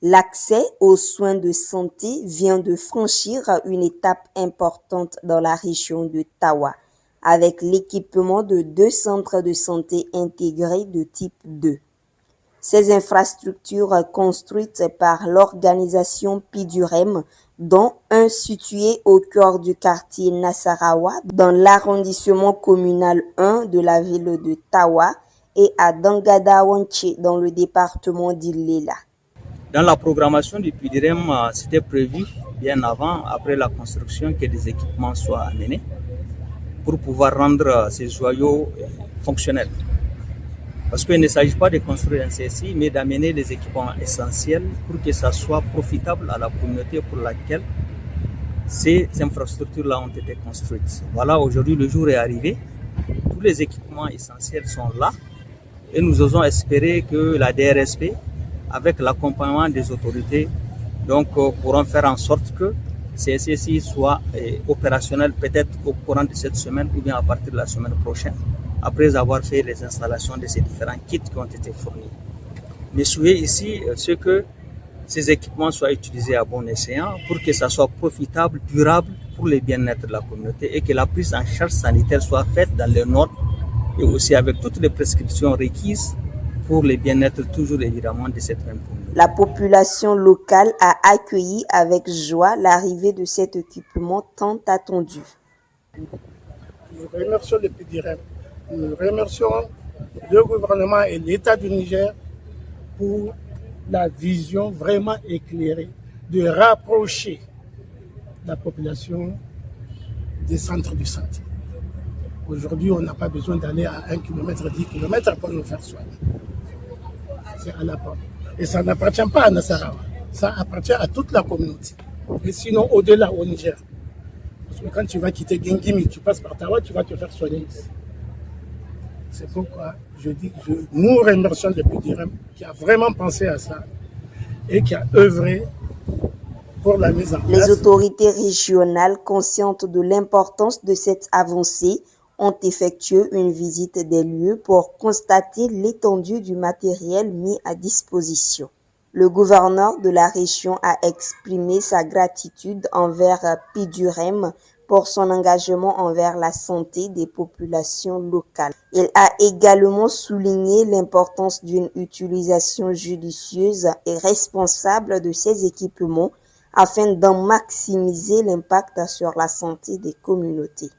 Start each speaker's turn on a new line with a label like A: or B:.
A: L'accès aux soins de santé vient de franchir une étape importante dans la région de Tawa, avec l'équipement de 2 centres de santé intégrés de type 2. Ces infrastructures construites par l'organisation PIDUREM, dont un situé au cœur du quartier Nasarawa, dans l'arrondissement communal 1 de la ville de Tawa, et à Dangadawanche, dans le département d'Ilela.
B: Dans la programmation du PIDUREM, c'était prévu bien avant, après la construction, que des équipements soient amenés pour pouvoir rendre ces joyaux fonctionnels. Parce qu'il ne s'agit pas de construire un CSI, mais d'amener des équipements essentiels pour que ça soit profitable à la communauté pour laquelle ces infrastructures-là ont été construites. Voilà, aujourd'hui, le jour est arrivé. Tous les équipements essentiels sont là et nous osons espérer que la DRSP, avec l'accompagnement des autorités, pourront faire en sorte que ces CSI soient opérationnels peut-être au courant de cette semaine ou bien à partir de la semaine prochaine, après avoir fait les installations de ces différents kits qui ont été fournis. Mes souhaits ici, c'est que ces équipements soient utilisés à bon escient pour que ça soit profitable, durable pour le bien-être de la communauté et que la prise en charge sanitaire soit faite dans les normes et aussi avec toutes les prescriptions requises pour le bien-être toujours évidemment de cette même communauté.
A: La population locale a accueilli avec joie l'arrivée de cet équipement tant attendu.
C: Nous remercions le PIDUREM, nous remercions le gouvernement et l'État du Niger pour la vision vraiment éclairée de rapprocher la population des centres de santé. Aujourd'hui, on n'a pas besoin d'aller à 1 km, 10 km pour nous faire soigner. C'est à la porte. Et ça n'appartient pas à Nasarawa, ça appartient à toute la communauté. Et sinon, au-delà, au Niger. Parce que quand tu vas quitter Gengimi, tu passes par Tawa, tu vas te faire soigner ici. C'est pourquoi je dis que nous remercions le PIDUREM qui a vraiment pensé à ça et qui a œuvré pour la mise en place.
A: Les autorités régionales, conscientes de l'importance de cette avancée, ont effectué une visite des lieux pour constater l'étendue du matériel mis à disposition. Le gouverneur de la région a exprimé sa gratitude envers PIDUREM pour son engagement envers la santé des populations locales. Il a également souligné l'importance d'une utilisation judicieuse et responsable de ces équipements afin d'en maximiser l'impact sur la santé des communautés.